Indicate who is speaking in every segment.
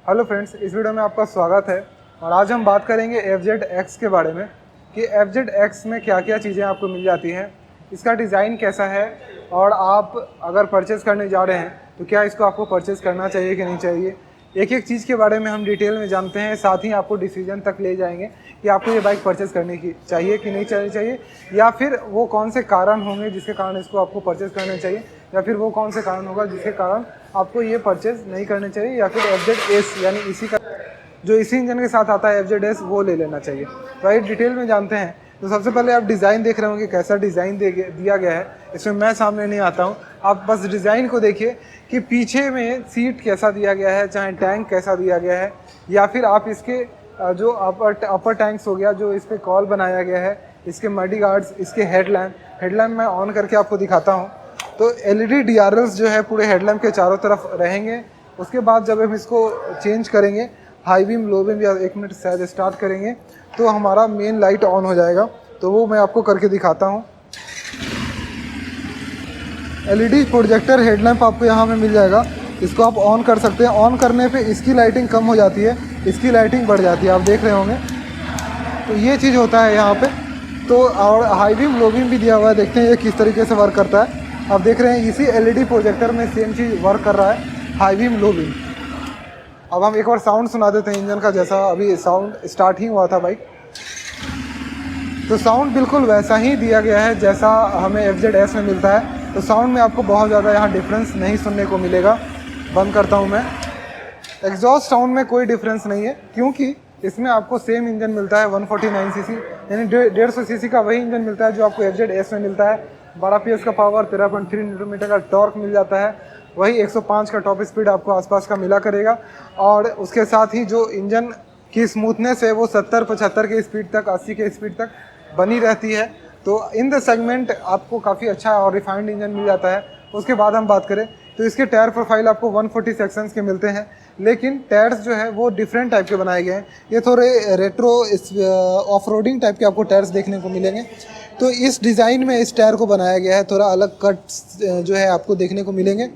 Speaker 1: Hello friends, इस video में आपका स्वागत है। और आज हम बात करेंगे FZX के बारे में कि FZX में क्या क्या चीज़ें आपको मिल जाती हैं, इसका डिज़ाइन कैसा है और आप अगर परचेज़ करने जा रहे हैं तो क्या इसको आपको परचेज़ करना चाहिए कि नहीं चाहिए। एक एक चीज़ के बारे में हम डिटेल में जानते हैं, साथ ही आपको डिसीजन तक ले जाएंगे कि आपको ये बाइक परचेज़ करने की चाहिए कि नहीं चाहिए, या फिर वो कौन से कारण होंगे जिसके कारण इसको आपको परचेज़ करना चाहिए, या फिर वो कौन से कारण होगा जिसके कारण आपको ये परचेज़ नहीं करना चाहिए, या फिर FZS यानी इसी का जो इसी इंजन के साथ आता है FZS वो ले लेना चाहिए। तो आइए डिटेल में जानते हैं। तो सबसे पहले आप डिज़ाइन देख रहे होंगे कैसा डिज़ाइन दिया गया है। इसमें मैं सामने नहीं आता हूँ, आप बस डिज़ाइन को देखिए कि पीछे में सीट कैसा दिया गया है, चाहे टैंक कैसा दिया गया है, या फिर आप इसके जो अपर टैंक्स हो गया, जो इस पर कॉल बनाया गया है, इसके मडी गार्ड्स, इसके हेडलैम्प मैं ऑन करके आपको दिखाता हूँ। तो LED DRLs जो है पूरे हेडलैम्प के चारों तरफ रहेंगे। उसके बाद जब हम इसको चेंज करेंगे, हाई बीम लो बीम, या 1 मिनट शायद स्टार्ट करेंगे तो हमारा मेन लाइट ऑन हो जाएगा। तो वो मैं आपको करके दिखाता हूँ। LED प्रोजेक्टर हेडलैम्प आपको यहाँ पे मिल जाएगा, इसको आप ऑन कर सकते हैं। ऑन करने पे इसकी लाइटिंग कम हो जाती है, इसकी लाइटिंग बढ़ जाती है, आप देख रहे होंगे। तो ये चीज़ होता है यहाँ पे। तो और हाई बीम लो बीम भी दिया हुआ है, देखते हैं ये किस तरीके से वर्क करता है। आप देख रहे हैं इसी LED प्रोजेक्टर में सेम चीज़ वर्क कर रहा है, हाई बीम लो बीम। अब हम एक बार साउंड सुना देते हैं इंजन का, जैसा अभी साउंड स्टार्ट ही हुआ था बाइक। तो साउंड बिल्कुल वैसा ही दिया गया है जैसा हमें FZS में मिलता है। तो साउंड में आपको बहुत ज़्यादा यहाँ डिफरेंस नहीं सुनने को मिलेगा। बंद करता हूँ मैं। एग्जॉस्ट साउंड में कोई डिफरेंस नहीं है, क्योंकि इसमें आपको सेम इंजन मिलता है 149 सीसी, यानी 150 सीसी का वही इंजन मिलता है जो आपको FZS में मिलता है। 12 PS का पावर, 13.3 न्यूटन का टॉर्क मिल जाता है। वही 105 का टॉप स्पीड आपको आसपास का मिला करेगा। और उसके साथ ही जो इंजन की स्मूथनेस है वो 70-75 के स्पीड तक, 80 के स्पीड तक बनी रहती है। तो इन द सेगमेंट आपको काफ़ी अच्छा और रिफाइंड इंजन मिल जाता है। उसके बाद हम बात करें तो इसके टायर प्रोफाइल आपको 140 सेक्शंस के मिलते हैं, लेकिन टायर्स जो है वो डिफरेंट टाइप के बनाए गए हैं। ये थोड़े रेट्रो ऑफ रोडिंग टाइप के आपको टायर्स देखने को मिलेंगे। तो इस डिज़ाइन में इस टायर को बनाया गया है, थोड़ा अलग कट जो है आपको देखने को मिलेंगे।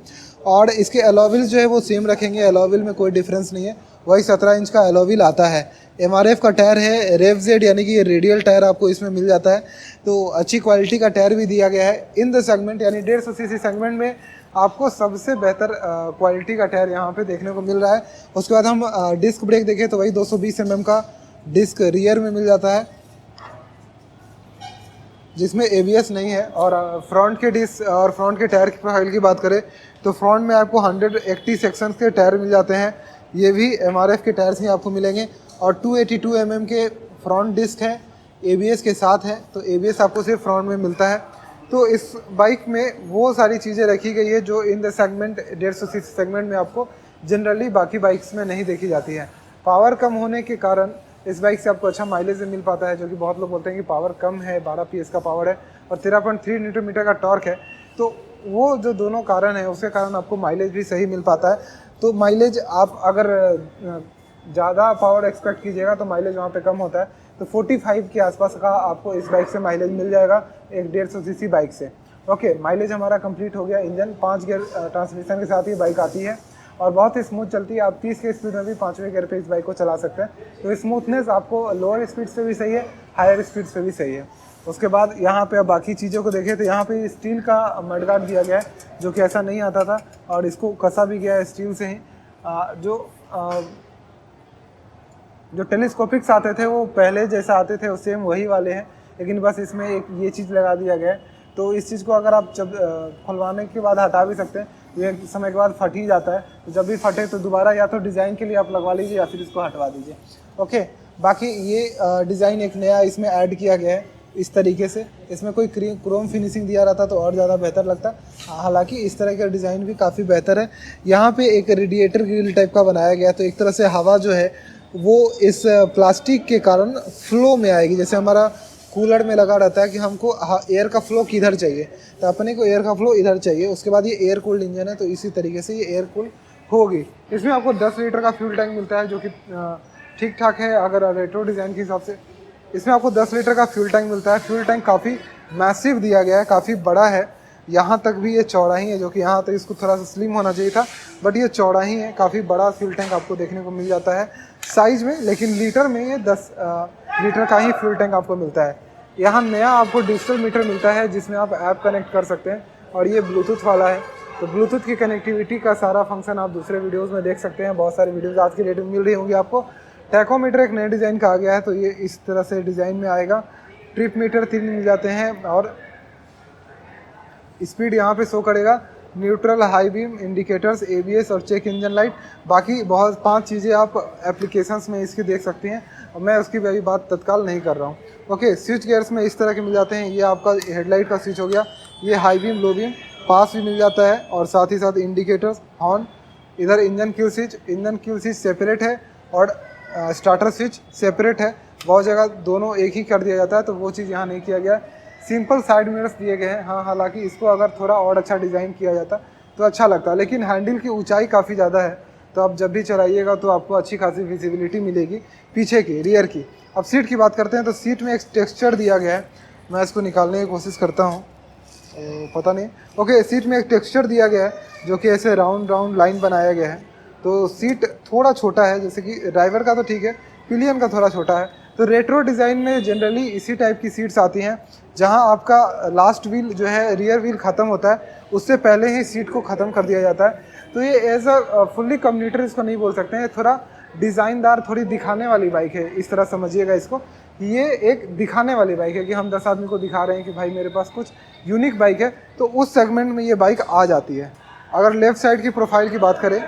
Speaker 1: और इसके एलॉय जो है वो सेम रखेंगे, एलॉय में कोई डिफरेंस नहीं है, वही 17 इंच का एलॉय आता है। MRF का टायर है, रेव-जेड यानी कि ये रेडियल टायर आपको इसमें मिल जाता है। तो अच्छी क्वालिटी का टायर भी दिया गया है। इन द सेगमेंट यानी 150 सीसी सेगमेंट में आपको सबसे बेहतर क्वालिटी का टायर यहाँ पे देखने को मिल रहा है। उसके बाद हम डिस्क ब्रेक देखें तो वही 220 mm का डिस्क रियर में मिल जाता है, जिसमें ABS नहीं है। और फ्रंट के डिस्क और फ्रंट के टायर की प्रोफाइल की बात करें तो फ्रंट में आपको 180 सेक्शंस के टायर मिल जाते हैं। ये भी MRF के टायर्स ही आपको मिलेंगे। और 282 mm के फ्रंट डिस्क है, ABS के साथ है। तो ABS आपको सिर्फ फ्रंट में मिलता है। तो इस बाइक में वो सारी चीज़ें रखी गई है जो in the segment 150 CC segment में आपको जनरली बाकी बाइक्स में नहीं देखी जाती है। पावर कम होने के कारण इस बाइक से आपको अच्छा माइलेज मिल पाता है, जो कि बहुत लोग बोलते हैं कि पावर कम है, 12 PS का पावर है और 13.3 न्यूटन मीटर का टॉर्क है। तो वो जो दोनों कारण है उसके कारण आपको माइलेज भी सही मिल पाता है। तो माइलेज आप अगर ज़्यादा पावर एक्सपेक्ट कीजिएगा तो माइलेज वहाँ पे कम होता है। तो 45 के आसपास का आपको इस बाइक से माइलेज मिल जाएगा एक 150 सीसी बाइक से। ओके, माइलेज हमारा कंप्लीट हो गया। इंजन 5 गियर ट्रांसमिशन के साथ ये बाइक आती है और बहुत ही स्मूथ चलती है। आप 30 के स्पीड में भी 5वें गियर पे इस बाइक को चला सकते हैं। तो स्मूथनेस आपको लोअर स्पीड से भी सही है, हायर स्पीड से भी सही है। उसके बाद यहाँ पे अब बाकी चीज़ों को देखें तो यहाँ पे स्टील का मडगार्ड दिया गया है, जो कि ऐसा नहीं आता था, और इसको कसा भी गया है स्टील से ही। जो टेलीस्कोपिक्स आते थे वो पहले जैसा आते थे वो सेम वही वाले हैं, लेकिन बस इसमें एक ये चीज़ लगा दिया गया है। तो इस चीज़ को अगर आप जब खुलवाने के बाद हटा भी सकते हैं, तो एक समय के बाद फट ही जाता है। तो जब भी फटे तो दोबारा या तो डिज़ाइन के लिए आप लगवा लीजिए या फिर इसको हटवा दीजिए। ओके, बाकी ये डिज़ाइन एक नया इसमें ऐड किया गया है इस तरीके से। इसमें कोई क्रोम फिनिशिंग दिया रहता तो और ज़्यादा बेहतर लगता। हालांकि इस तरह का डिज़ाइन भी काफ़ी बेहतर है। यहाँ पे एक रेडिएटर ग्रिल टाइप का बनाया गया है, तो एक तरह से हवा जो है वो इस प्लास्टिक के कारण फ्लो में आएगी। जैसे हमारा कूलर में लगा रहता है कि हमको एयर का फ्लो किधर चाहिए, तो अपने को एयर का फ्लो इधर चाहिए। उसके बाद ये एयर कूल्ड इंजन है, तो इसी तरीके से ये एयर कूल होगी। इसमें आपको 10 लीटर का फ्यूल टैंक मिलता है, जो कि ठीक ठाक है अगर रेट्रो डिज़ाइन के हिसाब से। इसमें आपको 10 लीटर का फ्यूल टैंक मिलता है। फ्यूल टैंक काफ़ी मैसिव दिया गया है, काफ़ी बड़ा है। यहाँ तक भी ये चौड़ा ही है, जो कि यहाँ तक इसको थोड़ा सा स्लिम होना चाहिए था, बट ये चौड़ा ही है। काफ़ी बड़ा फ्यूल टैंक आपको देखने को मिल जाता है साइज़ में, लेकिन लीटर में ये 10 लीटर का ही फ्यूल टैंक आपको मिलता है। यहाँ नया आपको डिजिटल मीटर मिलता है जिसमें आप ऐप कनेक्ट कर सकते हैं, और ये ब्लूटूथ वाला है। तो ब्लूटूथ की कनेक्टिविटी का सारा फंक्शन आप दूसरे वीडियोज़ में देख सकते हैं। बहुत सारी वीडियोज़ आज की डेट में मिल रही होंगी आपको। टैकोमीटर एक नए डिज़ाइन का आ गया है, तो ये इस तरह से डिज़ाइन में आएगा। ट्रिप मीटर 3 मिल जाते हैं, और स्पीड यहाँ पे शो करेगा। Neutral, high beam, indicators, ABS और चेक इंजन लाइट। बाकी बहुत 5 चीज़ें आप एप्लीकेशंस में इसकी देख सकते हैं, और मैं उसकी अभी बात तत्काल नहीं कर रहा हूँ। ओके, स्विच गियर्स में इस तरह के मिल जाते हैं। ये आपका हेडलाइट का स्विच हो गया, ये हाई बीम, लो बीम, पास भी मिल जाता है, और साथ ही साथ इंडिकेटर्स, हॉर्न। इधर इंजन क्यू स्विच सेपरेट है, और स्टार्टर स्विच सेपरेट है। बहुत जगह दोनों एक ही कर दिया जाता है, तो वो चीज़ यहाँ नहीं किया गया है। सिंपल साइड मिरर्स दिए गए हैं। हाँ, हालांकि इसको अगर थोड़ा और अच्छा डिज़ाइन किया जाता तो अच्छा लगता, लेकिन हैंडल की ऊंचाई काफ़ी ज़्यादा है, तो आप जब भी चलाइएगा तो आपको अच्छी खासी विजिबिलिटी मिलेगी पीछे की, रियर की। अब सीट की बात करते हैं, तो सीट में एक टेक्सचर दिया गया है। मैं इसको निकालने की कोशिश करता हूँ, पता नहीं। ओके, सीट में एक टेक्सचर दिया गया है, जो कि ऐसे राउंड राउंड लाइन बनाया गया है। तो सीट थोड़ा छोटा है, जैसे कि ड्राइवर का तो ठीक है, पिलियन का थोड़ा छोटा है। तो रेट्रो डिज़ाइन में जनरली इसी टाइप की सीट्स आती हैं, जहां आपका लास्ट व्हील जो है, रियर व्हील ख़त्म होता है, उससे पहले ही सीट को ख़त्म कर दिया जाता है। तो ये एज अ फुल्ली कम्यूटर इसको नहीं बोल सकते हैं, थोड़ा डिज़ाइनदार, थोड़ी दिखाने वाली बाइक है, इस तरह समझिएगा इसको। ये एक दिखाने वाली बाइक है कि हम 10 आदमी को दिखा रहे हैं कि भाई मेरे पास कुछ यूनिक बाइक है, तो उस सेगमेंट में ये बाइक आ जाती है। अगर लेफ़्ट साइड की प्रोफाइल की बात करें,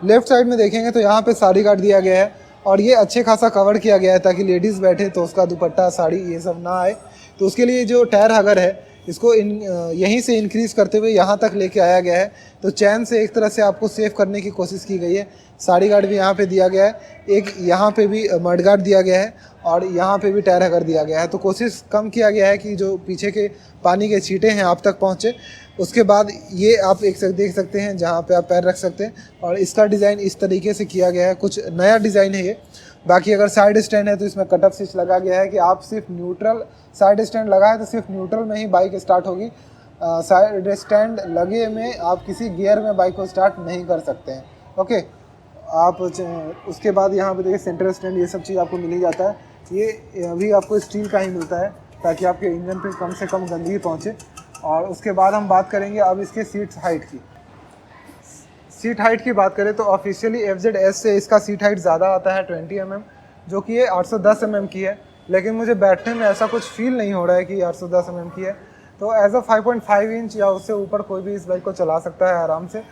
Speaker 1: लेफ़्ट साइड में देखेंगे तो यहाँ पे साड़ी गार्ड दिया गया है, और ये अच्छे खासा कवर किया गया है ताकि लेडीज़ बैठे तो उसका दुपट्टा, साड़ी ये सब ना आए। तो उसके लिए जो टायर हगर है, इसको यहीं से इंक्रीज़ करते हुए यहाँ तक लेके आया गया है। तो चैन से एक तरह से आपको सेव करने की कोशिश की गई है। साड़ी गार्ड भी यहाँ पे दिया गया है, एक यहाँ पे भी मड गार्ड दिया गया है, और यहाँ पे भी टायर हगर दिया गया है। तो कोशिश कम किया गया है कि जो पीछे के पानी के छींटे हैं आप तक पहुँचे। उसके बाद ये आप एक देख सकते हैं जहाँ पे आप पैर रख सकते हैं, और इसका डिज़ाइन इस तरीके से किया गया है, कुछ नया डिज़ाइन है ये। बाकी अगर साइड स्टैंड है तो इसमें कट ऑफ स्विच लगा गया है कि आप सिर्फ न्यूट्रल, साइड स्टैंड लगा है तो सिर्फ न्यूट्रल में ही बाइक स्टार्ट होगी। साइड स्टैंड लगे में आप किसी गियर में बाइक को स्टार्ट नहीं कर सकते हैं। ओके, आप उसके बाद यहाँ पे देखिए सेंटर स्टैंड, ये सब चीज़ आपको मिल ही जाता है। ये अभी आपको स्टील का ही मिलता है ताकि आपके इंजन पे कम से कम गंदगी पहुँचे। और उसके बाद हम बात करेंगे अब इसके सीट्स हाइट की। सीट हाइट की बात करें तो ऑफिशियली FZS से इसका सीट हाइट ज़्यादा आता है 20 mm, जो कि ये 810 mm की है। लेकिन मुझे बैठने में ऐसा कुछ फील नहीं हो रहा है कि 810 mm की है। तो एज अ 5.5 इंच या उससे ऊपर कोई भी इस बाइक को चला सकता है आराम से।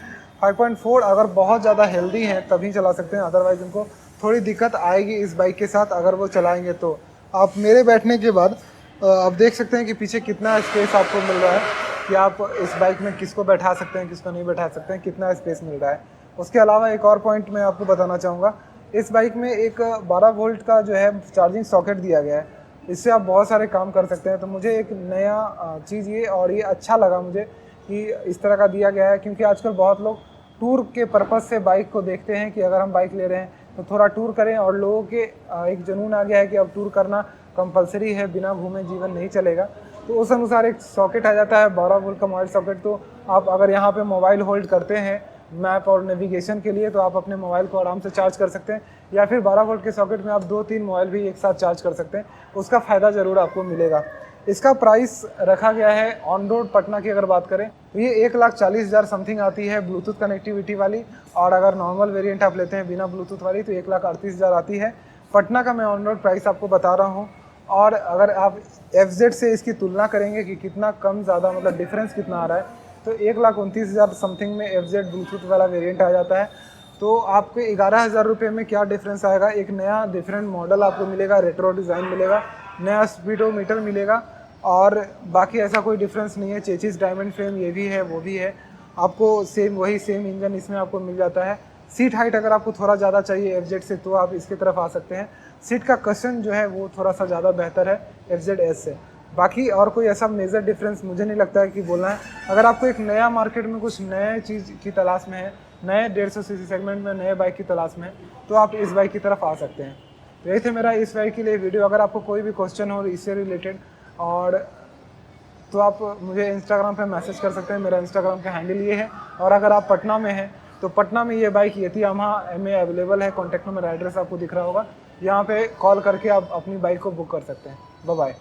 Speaker 1: 5.4 अगर बहुत ज़्यादा हेल्दी हैं तभी चला सकते हैं, अदरवाइज़ उनको थोड़ी दिक्कत आएगी इस बाइक के साथ अगर वो चलाएँगे। तो आप मेरे बैठने के बाद आप देख सकते हैं कि पीछे कितना स्पेस आपको मिल रहा है, कि आप इस बाइक में किसको बैठा सकते हैं, किसको नहीं बैठा सकते हैं, कितना स्पेस मिल रहा है। उसके अलावा एक और पॉइंट मैं आपको बताना चाहूँगा, इस बाइक में एक 12 वोल्ट का जो है चार्जिंग सॉकेट दिया गया है। इससे आप बहुत सारे काम कर सकते हैं। तो मुझे एक नया चीज़ ये, और ये अच्छा लगा मुझे कि इस तरह का दिया गया है, क्योंकि आजकल बहुत लोग टूर के पर्पज़ से बाइक को देखते हैं कि अगर हम बाइक ले रहे हैं तो थोड़ा टूर करें, और लोगों के एक जुनून आ गया है कि अब टूर करना कंपलसरी है, बिना घूमे जीवन नहीं चलेगा। तो उस अनुसार एक सॉकेट आ जाता है 12 वोल्ट का मोबाइल सॉकेट। तो आप अगर यहाँ पे मोबाइल होल्ड करते हैं मैप और नेविगेशन के लिए, तो आप अपने मोबाइल को आराम से चार्ज कर सकते हैं, या फिर 12 वोल्ट के सॉकेट में आप 2-3 मोबाइल भी एक साथ चार्ज कर सकते हैं। उसका फ़ायदा ज़रूर आपको मिलेगा। इसका प्राइस रखा गया है ऑन रोड पटना की अगर बात करें तो ये 1,40,000 समथिंग आती है ब्लूटूथ कनेक्टिविटी वाली, और अगर नॉर्मल वेरिएंट आप लेते हैं बिना ब्लूटूथ वाली तो 1,38,000 आती है। पटना का मैं ऑन रोड प्राइस आपको बता रहा हूँ। और अगर आप FZ से इसकी तुलना करेंगे कि कितना कम ज़्यादा मतलब डिफरेंस कितना आ रहा है, तो 1,29,000 समथिंग में FZ ब्लूटूथ वाला वेरिएंट आ जाता है। तो आपको 11,000 रुपये में क्या डिफरेंस आएगा, एक नया डिफरेंट मॉडल आपको मिलेगा, रेट्रो डिज़ाइन मिलेगा, नया स्पीडोमीटर मिलेगा, और बाकी ऐसा कोई डिफरेंस नहीं है। चेचिस डायमंड फ्रेम ये भी है वो भी है, आपको सेम इंजन इसमें आपको मिल जाता है। सीट हाइट अगर आपको थोड़ा ज़्यादा चाहिए FZ से तो आप इसकी तरफ आ सकते हैं। सीट का कशन जो है वो थोड़ा सा ज़्यादा बेहतर है FZS से। बाकी और कोई ऐसा मेजर डिफरेंस मुझे नहीं लगता है कि बोलना है। अगर आपको एक नया मार्केट में कुछ नए चीज़ की तलाश में है, नए 150 सीसी सेगमेंट में नए बाइक की तलाश में है, तो आप इस बाइक की तरफ आ सकते हैं। तो यही थे मेरा इस बाइक के लिए वीडियो। अगर आपको कोई भी क्वेश्चन हो इससे रिलेटेड और तो आप मुझे इंस्टाग्राम पे मैसेज कर सकते हैं, मेरा इंस्टाग्राम का हैंडल ये है। और अगर आप पटना में हैं तो पटना में ये बाइक यामाहा MA अवेलेबल है, कॉन्टैक्ट नंबर एड्रेस आपको दिख रहा होगा, यहाँ पे कॉल करके आप अपनी बाइक को बुक कर सकते हैं। Bye bye.